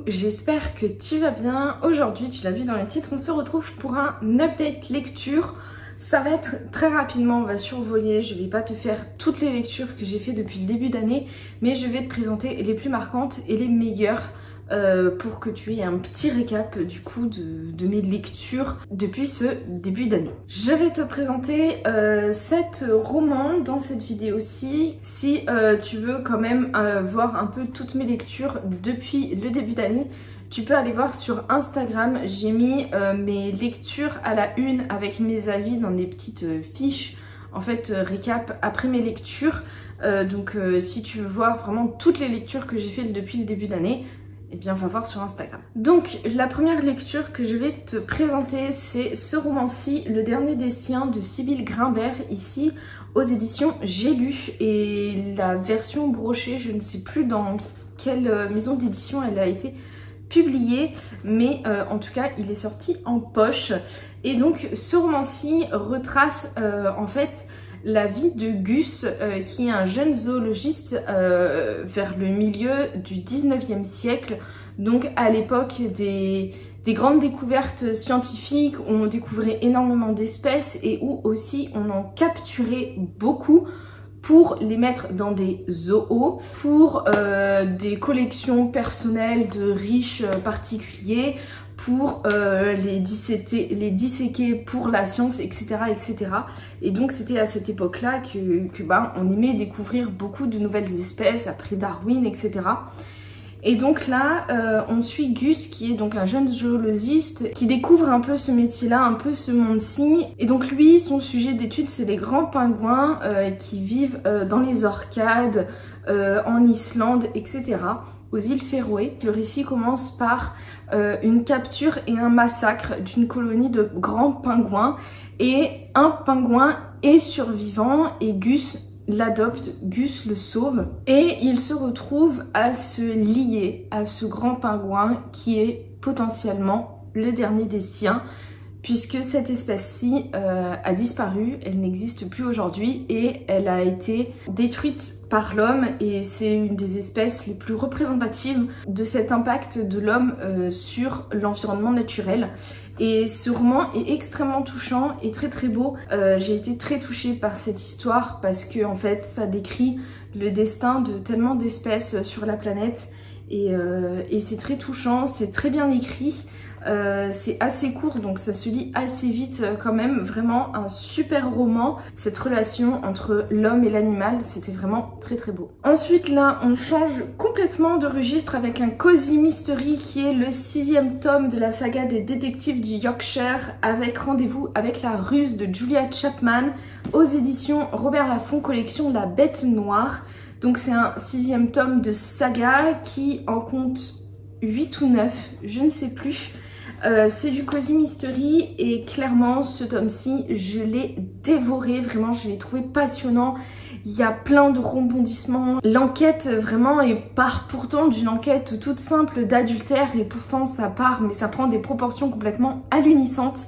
j'espère que tu vas bien. Aujourd'hui, tu l'as vu dans le titre, on se retrouve pour un update lecture. Ça va être très rapidement, on va survoler, je vais pas te faire toutes les lectures que j'ai fait depuis le début d'année, mais je vais te présenter les plus marquantes et les meilleures pour que tu aies un petit récap du coup de mes lectures depuis ce début d'année. Je vais te présenter 7 romans dans cette vidéo-ci. Si tu veux quand même voir un peu toutes mes lectures depuis le début d'année, tu peux aller voir sur Instagram, j'ai mis mes lectures à la une avec mes avis dans des petites fiches, en fait récap après mes lectures. Donc si tu veux voir vraiment toutes les lectures que j'ai faites depuis le début d'année, eh bien va voir sur Instagram. Donc la première lecture que je vais te présenter, c'est ce roman-ci, Le Dernier des Siens de Sybille Grimbert, ici aux éditions J'ai lu, et la version brochée, je ne sais plus dans quelle maison d'édition elle a été publié, mais en tout cas il est sorti en poche. Et donc ce roman-ci retrace en fait la vie de Gus, qui est un jeune zoologiste vers le milieu du 19e siècle, donc à l'époque des grandes découvertes scientifiques où on découvrait énormément d'espèces et où aussi on en capturait beaucoup pour les mettre dans des zoos, pour des collections personnelles de riches particuliers, pour les disséquer pour la science, etc. etc. Et donc c'était à cette époque-là que on aimait découvrir beaucoup de nouvelles espèces, après Darwin, etc. Et donc là, on suit Gus, qui est donc un jeune zoologiste qui découvre un peu ce métier-là, un peu ce monde-ci. Et donc lui, son sujet d'étude, c'est les grands pingouins qui vivent dans les Orcades, en Islande, etc., aux îles Féroé. Le récit commence par une capture et un massacre d'une colonie de grands pingouins. Et un pingouin est survivant et Gus l'adopte, Gus le sauve, et il se retrouve à se lier à ce grand pingouin qui est potentiellement le dernier des siens, puisque cette espèce-ci a disparu, elle n'existe plus aujourd'hui et elle a été détruite par l'homme, et c'est une des espèces les plus représentatives de cet impact de l'homme sur l'environnement naturel. Et ce roman est extrêmement touchant et très très beau. J'ai été très touchée par cette histoire parce que en fait ça décrit le destin de tellement d'espèces sur la planète, et c'est très touchant, c'est très bien écrit. C'est assez court donc ça se lit assez vite quand même, vraiment un super roman. Cette relation entre l'homme et l'animal, c'était vraiment très très beau. Ensuite là on change complètement de registre avec un cozy mystery qui est le 6e tome de la saga des détectives du Yorkshire, avec Rendez-vous avec la ruse de Julia Chapman aux éditions Robert Laffont, collection La Bête Noire. Donc c'est un 6e tome de saga qui en compte 8 ou 9, je ne sais plus. C'est du cozy mystery et clairement ce tome-ci je l'ai dévoré, vraiment je l'ai trouvé passionnant. Il y a plein de rebondissements, l'enquête vraiment part pourtant d'une enquête toute simple d'adultère, et pourtant ça part mais ça prend des proportions complètement ahurrissantes.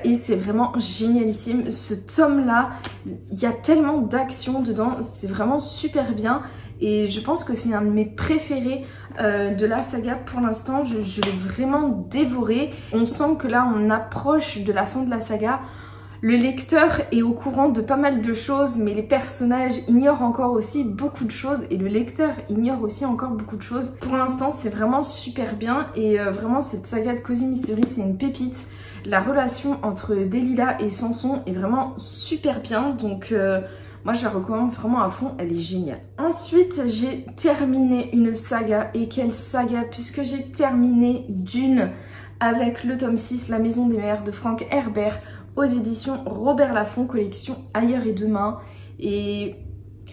Et c'est vraiment génialissime ce tome là, il y a tellement d'action dedans, c'est vraiment super bien. Et je pense que c'est un de mes préférés de la saga pour l'instant. Je l'ai vraiment dévoré. On sent que là on approche de la fin de la saga. Le lecteur est au courant de pas mal de choses, mais les personnages ignorent encore aussi beaucoup de choses, et le lecteur ignore aussi encore beaucoup de choses. Pour l'instant c'est vraiment super bien, et vraiment cette saga de Cozy Mystery c'est une pépite. La relation entre Delilah et Samson est vraiment super bien, donc moi je la recommande vraiment à fond, elle est géniale. Ensuite j'ai terminé une saga, et quelle saga, puisque j'ai terminé Dune avec le tome 6, La Maison des Mers de Frank Herbert aux éditions Robert Laffont, collection Ailleurs et Demain. Et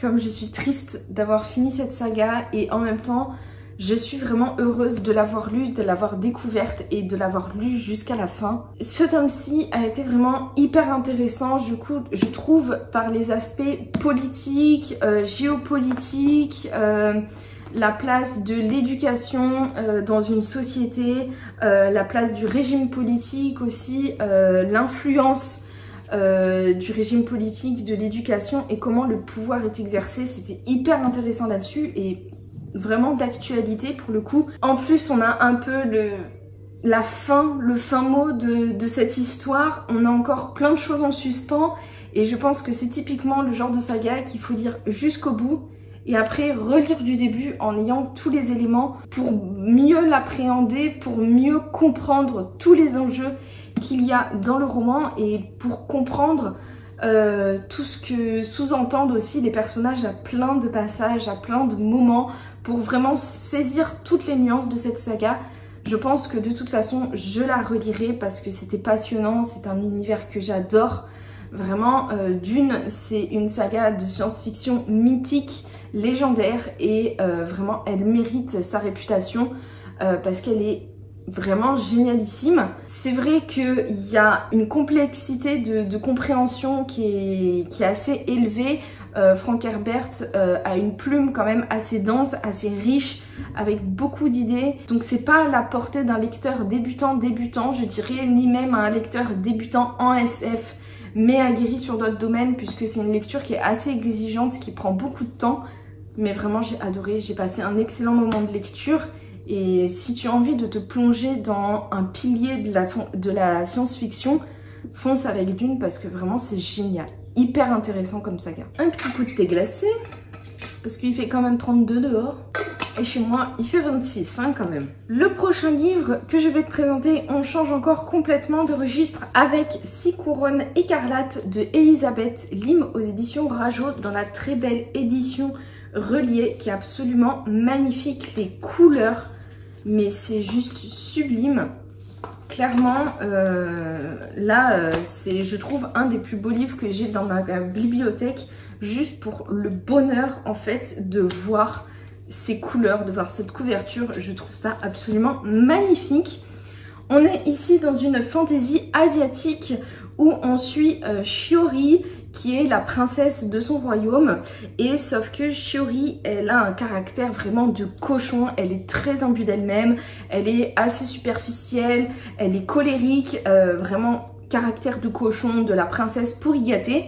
comme je suis triste d'avoir fini cette saga, et en même temps je suis vraiment heureuse de l'avoir lue, de l'avoir découverte et de l'avoir lue jusqu'à la fin. Ce tome-ci a été vraiment hyper intéressant, je trouve, par les aspects politiques, géopolitiques, la place de l'éducation dans une société, la place du régime politique aussi, l'influence du régime politique, de l'éducation et comment le pouvoir est exercé. C'était hyper intéressant là-dessus, et vraiment d'actualité pour le coup. En plus, on a un peu le fin mot de cette histoire. On a encore plein de choses en suspens et je pense que c'est typiquement le genre de saga qu'il faut lire jusqu'au bout et après relire du début en ayant tous les éléments pour mieux l'appréhender, pour mieux comprendre tous les enjeux qu'il y a dans le roman et pour comprendre tout ce que sous-entendent aussi les personnages à plein de passages, à plein de moments, pour vraiment saisir toutes les nuances de cette saga. Je pense que de toute façon, je la relirai parce que c'était passionnant, c'est un univers que j'adore. Vraiment, Dune, c'est une saga de science-fiction mythique, légendaire et vraiment, elle mérite sa réputation parce qu'elle est vraiment génialissime. C'est vrai qu'il y a une complexité de compréhension qui est assez élevée. Frank Herbert a une plume quand même assez dense, assez riche, avec beaucoup d'idées. Donc c'est pas à la portée d'un lecteur débutant, je dirais, ni même à un lecteur débutant en SF, mais aguerri sur d'autres domaines, puisque c'est une lecture qui est assez exigeante, qui prend beaucoup de temps. Mais vraiment j'ai adoré, j'ai passé un excellent moment de lecture. Et si tu as envie de te plonger dans un pilier de la science-fiction, fonce avec Dune parce que vraiment c'est génial. Hyper intéressant comme saga. Un petit coup de thé glacé, parce qu'il fait quand même 32 dehors. Et chez moi, il fait 26 hein, quand même. Le prochain livre que je vais te présenter, on change encore complètement de registre avec 6 couronnes écarlates de Elisabeth Lim aux éditions Rajo dans la très belle édition reliée qui est absolument magnifique. Les couleurs, mais c'est juste sublime. Clairement, là, c'est, je trouve, un des plus beaux livres que j'ai dans ma bibliothèque, juste pour le bonheur, en fait, de voir ces couleurs, de voir cette couverture. Je trouve ça absolument magnifique. On est ici dans une fantaisie asiatique où on suit Shiori, qui est la princesse de son royaume, et sauf que Shiori, elle a un caractère vraiment de cochon, elle est très imbue d'elle-même, elle est assez superficielle, elle est colérique, vraiment caractère de cochon de la princesse pour y gâter,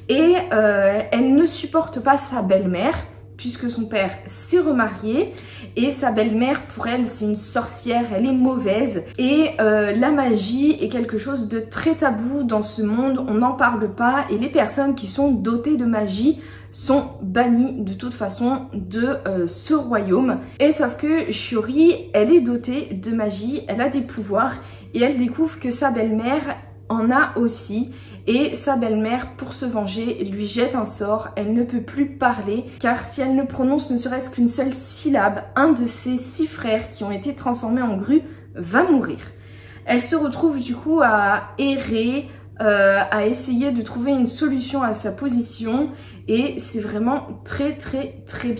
et elle ne supporte pas sa belle-mère, puisque son père s'est remarié et sa belle-mère pour elle c'est une sorcière, elle est mauvaise et la magie est quelque chose de très tabou dans ce monde, on n'en parle pas et les personnes qui sont dotées de magie sont bannies de toute façon de ce royaume. Et sauf que Shiori, elle est dotée de magie, elle a des pouvoirs et elle découvre que sa belle-mère en a aussi. Et sa belle-mère, pour se venger, lui jette un sort, elle ne peut plus parler, car si elle ne prononce ne serait-ce qu'une seule syllabe, un de ses 6 frères qui ont été transformés en grue va mourir. Elle se retrouve du coup à errer, à essayer de trouver une solution à sa position, et c'est vraiment très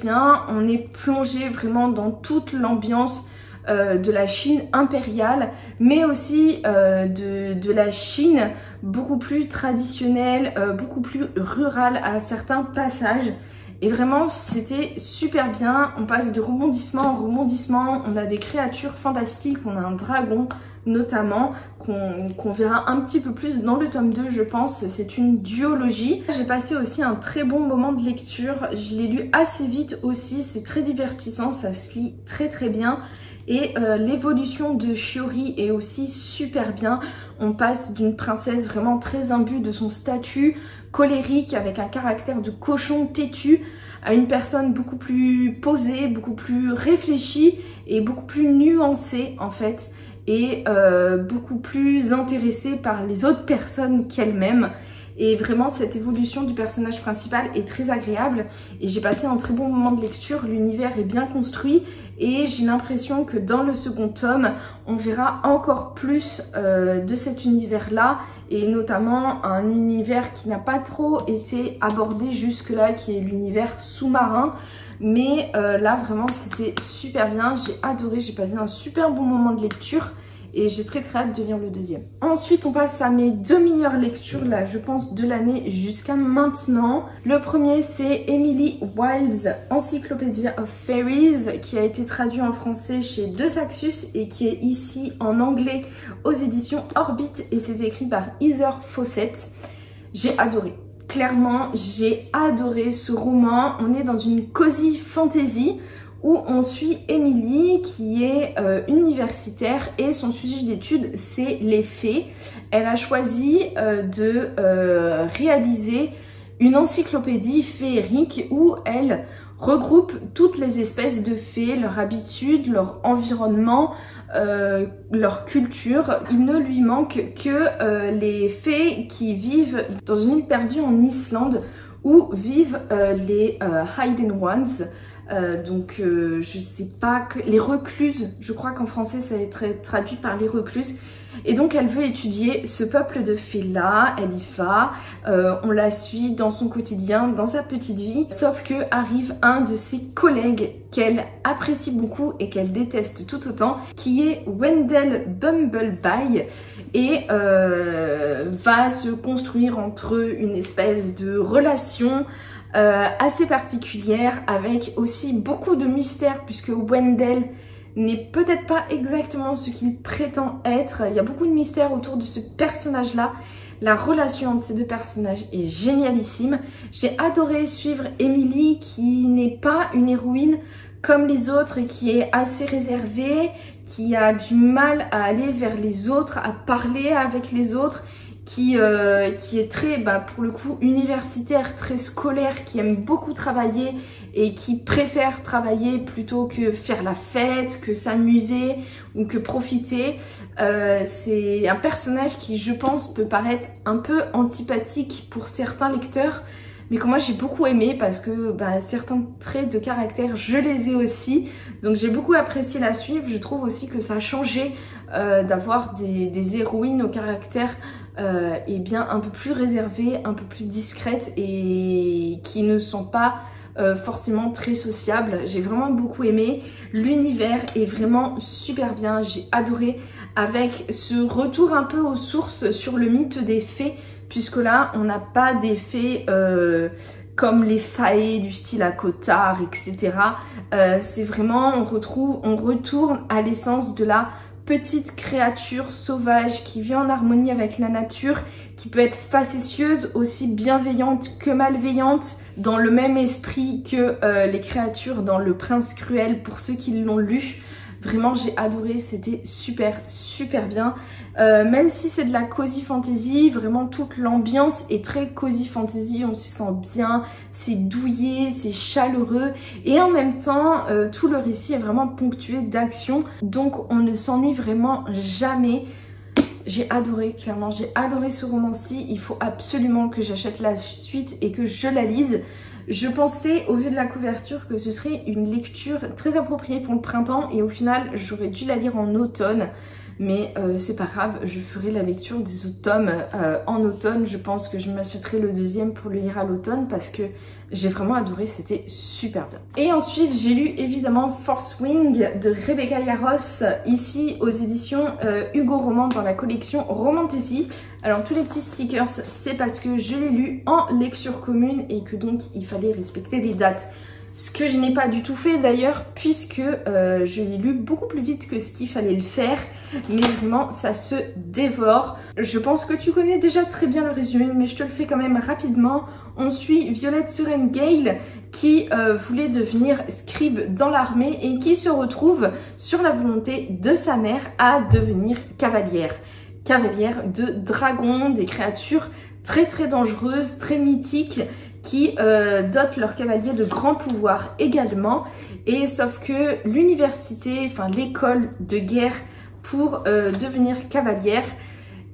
bien. On est plongé vraiment dans toute l'ambiance de la Chine impériale, mais aussi de la Chine beaucoup plus traditionnelle, beaucoup plus rurale à certains passages. Et vraiment, c'était super bien. On passe de rebondissement en rebondissement. On a des créatures fantastiques. On a un dragon, notamment, qu'on verra un petit peu plus dans le tome 2, je pense. C'est une duologie. J'ai passé aussi un très bon moment de lecture. Je l'ai lu assez vite aussi. C'est très divertissant. Ça se lit très bien. Et l'évolution de Shiori est aussi super bien. On passe d'une princesse vraiment très imbue de son statut, colérique, avec un caractère de cochon têtu, à une personne beaucoup plus posée, beaucoup plus réfléchie et beaucoup plus nuancée en fait. Et beaucoup plus intéressée par les autres personnes qu'elle-même. Et vraiment, cette évolution du personnage principal est très agréable. Et j'ai passé un très bon moment de lecture. L'univers est bien construit. Et j'ai l'impression que dans le second tome, on verra encore plus de cet univers-là. Et notamment un univers qui n'a pas trop été abordé jusque-là, qui est l'univers sous-marin. Mais là, vraiment, c'était super bien. J'ai adoré, j'ai passé un super bon moment de lecture. Et j'ai très hâte de lire le deuxième. Ensuite, on passe à mes 2 meilleures lectures, là, je pense, de l'année jusqu'à maintenant. Le premier, c'est Emily Wilde's Encyclopedia of Fairies, qui a été traduit en français chez De Saxus et qui est ici en anglais aux éditions Orbit. Et c'est écrit par Heather Fawcett. J'ai adoré. Clairement, j'ai adoré ce roman. On est dans une cozy fantasy où on suit Emily qui est universitaire et son sujet d'étude c'est les fées. Elle a choisi de réaliser une encyclopédie féerique où elle regroupe toutes les espèces de fées, leurs habitudes, leur environnement, leur culture. Il ne lui manque que les fées qui vivent dans une île perdue en Islande où vivent les Hidden Ones. Je sais pas, les recluses, je crois qu'en français ça va être traduit par les recluses. Et donc elle veut étudier ce peuple de fées là, elle y va, on la suit dans son quotidien, dans sa petite vie. Sauf que arrive un de ses collègues qu'elle apprécie beaucoup et qu'elle déteste tout autant, qui est Wendell Bumblebee, et va se construire entre eux une espèce de relation assez particulière, avec aussi beaucoup de mystères, puisque Wendell n'est peut-être pas exactement ce qu'il prétend être. Il y a beaucoup de mystères autour de ce personnage-là. La relation entre ces deux personnages est génialissime. J'ai adoré suivre Emily, qui n'est pas une héroïne comme les autres et qui est assez réservée, qui a du mal à aller vers les autres, à parler avec les autres, qui est très, pour le coup, universitaire, très scolaire, qui aime beaucoup travailler et qui préfère travailler plutôt que faire la fête, que s'amuser ou que profiter. C'est un personnage qui, je pense, peut paraître un peu antipathique pour certains lecteurs, mais que moi j'ai beaucoup aimé parce que certains traits de caractère, je les ai aussi. Donc j'ai beaucoup apprécié la suivre. Je trouve aussi que ça a changé d'avoir des héroïnes au caractère un peu plus réservées, un peu plus discrètes et qui ne sont pas forcément très sociables. J'ai vraiment beaucoup aimé. L'univers est vraiment super bien. J'ai adoré, avec ce retour un peu aux sources sur le mythe des fées, puisque là on n'a pas des fées comme les faées du style Akotar, etc. C'est vraiment, on retourne à l'essence de la petite créature sauvage qui vit en harmonie avec la nature, qui peut être facétieuse, aussi bienveillante que malveillante, dans le même esprit que les créatures dans Le Prince Cruel, pour ceux qui l'ont lu. Vraiment, j'ai adoré, c'était super, super bien. Même si c'est de la cozy fantasy, vraiment toute l'ambiance est très cozy fantasy, on se sent bien, c'est douillet, c'est chaleureux, et en même temps, tout le récit est vraiment ponctué d'action, donc on ne s'ennuie vraiment jamais. J'ai adoré, clairement, j'ai adoré ce roman-ci. Il faut absolument que j'achète la suite et que je la lise. Je pensais, au vu de la couverture, que ce serait une lecture très appropriée pour le printemps, et au final, j'aurais dû la lire en automne. Mais c'est pas grave, je ferai la lecture des autres tomes en automne. Je pense que je m'achèterai le deuxième pour le lire à l'automne parce que j'ai vraiment adoré, c'était super bien. Et ensuite, j'ai lu évidemment Fourth Wing de Rebecca Yarros, ici aux éditions Hugo Roman dans la collection Romantasy. Alors tous les petits stickers, c'est parce que je l'ai lu en lecture commune et que donc il fallait respecter les dates. Ce que je n'ai pas du tout fait d'ailleurs, puisque je l'ai lu beaucoup plus vite que ce qu'il fallait le faire. Mais vraiment, ça se dévore. Je pense que tu connais déjà très bien le résumé, mais je te le fais quand même rapidement. On suit Violet Sorengale qui voulait devenir scribe dans l'armée et qui se retrouve sur la volonté de sa mère à devenir cavalière. Cavalière de dragons, des créatures très très dangereuses, très mythiques, qui dotent leurs cavaliers de grands pouvoirs également. Et sauf que l'université, enfin l'école de guerre pour devenir cavalière,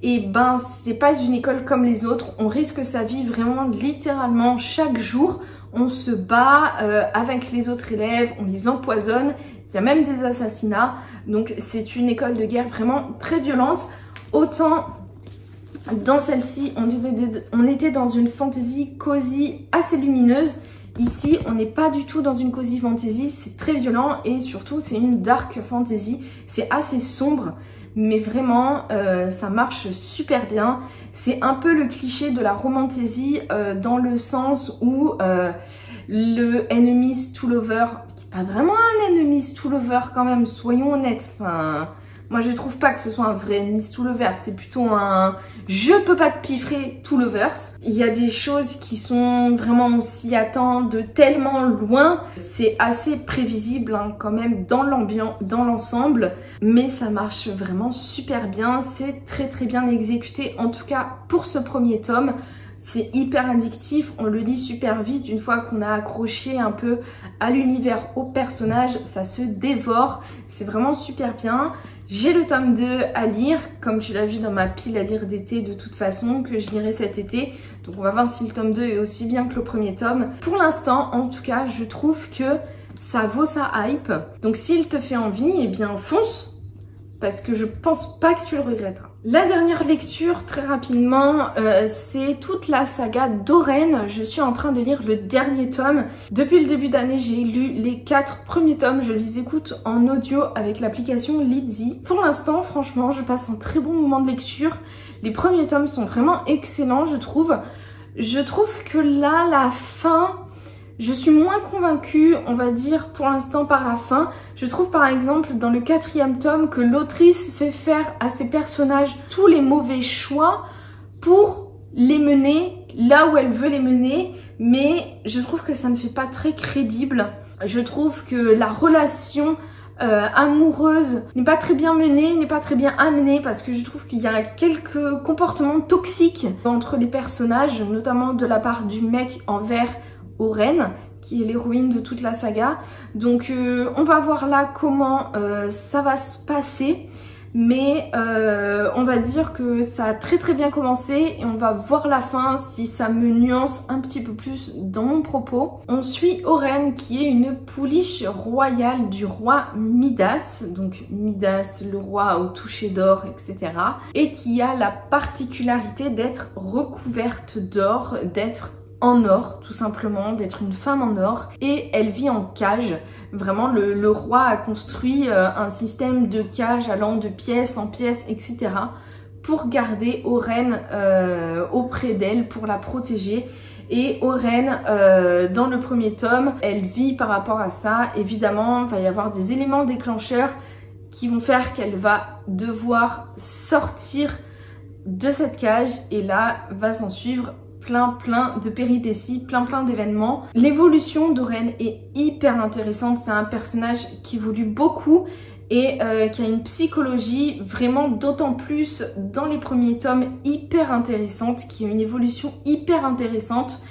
et c'est pas une école comme les autres. On risque sa vie vraiment littéralement chaque jour. On se bat avec les autres élèves, on les empoisonne, il y a même des assassinats. Donc c'est une école de guerre vraiment très violente. Autant dans celle-ci, on était dans une fantasy cosy assez lumineuse. Ici, on n'est pas du tout dans une cosy fantasy, c'est très violent et surtout c'est une dark fantasy. C'est assez sombre, mais vraiment ça marche super bien. C'est un peu le cliché de la romantasy dans le sens où le enemies to lover, qui n'est pas vraiment un enemies to lover quand même, soyons honnêtes. Enfin, Moi je trouve pas que ce soit un vrai enemies to lovers, c'est plutôt un je peux pas te piffrer to lovers. Il y a des choses qui sont vraiment, on s'y attend de tellement loin, c'est assez prévisible hein, quand même dans l'ambiance, dans l'ensemble, mais ça marche vraiment super bien, c'est très bien exécuté, en tout cas pour ce premier tome. C'est hyper addictif, on le lit super vite, une fois qu'on a accroché un peu à l'univers, au personnage, ça se dévore, c'est vraiment super bien. J'ai le tome 2 à lire, comme tu l'as vu dans ma pile à lire d'été de toute façon, que je lirai cet été. Donc on va voir si le tome 2 est aussi bien que le premier tome. Pour l'instant, en tout cas, je trouve que ça vaut sa hype. Donc s'il te fait envie, eh bien fonce, parce que je pense pas que tu le regretteras. La dernière lecture, très rapidement, c'est toute la saga d'Oren. Je suis en train de lire le dernier tome. Depuis le début d'année, j'ai lu les 4 premiers tomes. Je les écoute en audio avec l'application Lidzy. Pour l'instant, franchement, je passe un très bon moment de lecture. Les premiers tomes sont vraiment excellents, je trouve. Je trouve que là, la fin... Je suis moins convaincue, on va dire, pour l'instant par la fin. Je trouve par exemple dans le 4e tome que l'autrice fait faire à ses personnages tous les mauvais choix pour les mener là où elle veut les mener. Mais je trouve que ça ne fait pas très crédible. Je trouve que la relation amoureuse n'est pas très bien menée, n'est pas très bien amenée, parce que je trouve qu'il y a quelques comportements toxiques entre les personnages, notamment de la part du mec envers Oren, qui est l'héroïne de toute la saga. Donc on va voir là comment ça va se passer, mais on va dire que ça a très bien commencé et on va voir la fin si ça me nuance un petit peu plus dans mon propos. On suit Oren qui est une pouliche royale du roi Midas, donc Midas le roi au toucher d'or, etc. et qui a la particularité d'être recouverte d'or, d'être en or, tout simplement, d'être une femme en or, et elle vit en cage. Vraiment, le roi a construit un système de cage allant de pièce en pièce, etc. pour garder Oren auprès d'elle, pour la protéger. Et Oren, dans le premier tome, elle vit par rapport à ça. Évidemment, il va y avoir des éléments déclencheurs qui vont faire qu'elle va devoir sortir de cette cage, et là, va s'en suivre plein de péripéties, plein d'événements. L'évolution d'Oren est hyper intéressante, c'est un personnage qui évolue beaucoup et qui a une psychologie vraiment d'autant plus dans les premiers tomes hyper intéressante, qui a une évolution hyper intéressante.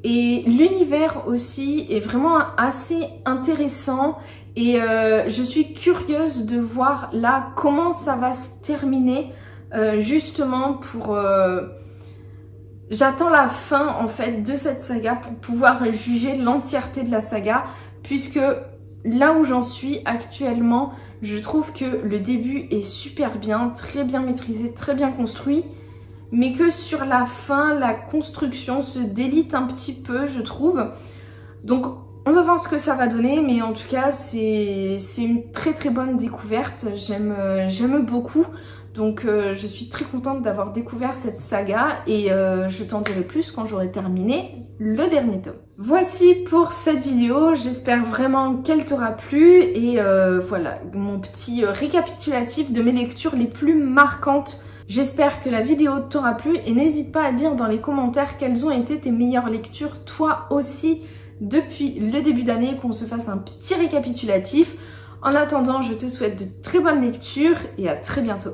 Et l'univers aussi est vraiment assez intéressant et je suis curieuse de voir là comment ça va se terminer justement pour... J'attends la fin en fait de cette saga pour pouvoir juger l'entièreté de la saga, puisque là où j'en suis actuellement, je trouve que le début est super bien, très bien maîtrisé, très bien construit, mais que sur la fin, la construction se délite un petit peu, je trouve. Donc on va voir ce que ça va donner, mais en tout cas c'est une très bonne découverte, j'aime beaucoup. Donc je suis très contente d'avoir découvert cette saga et je t'en dirai plus quand j'aurai terminé le dernier tome. Voici pour cette vidéo, j'espère vraiment qu'elle t'aura plu et voilà mon petit récapitulatif de mes lectures les plus marquantes. J'espère que la vidéo t'aura plu et n'hésite pas à dire dans les commentaires quelles ont été tes meilleures lectures toi aussi depuis le début d'année, qu'on se fasse un petit récapitulatif. En attendant, je te souhaite de très bonnes lectures et à très bientôt.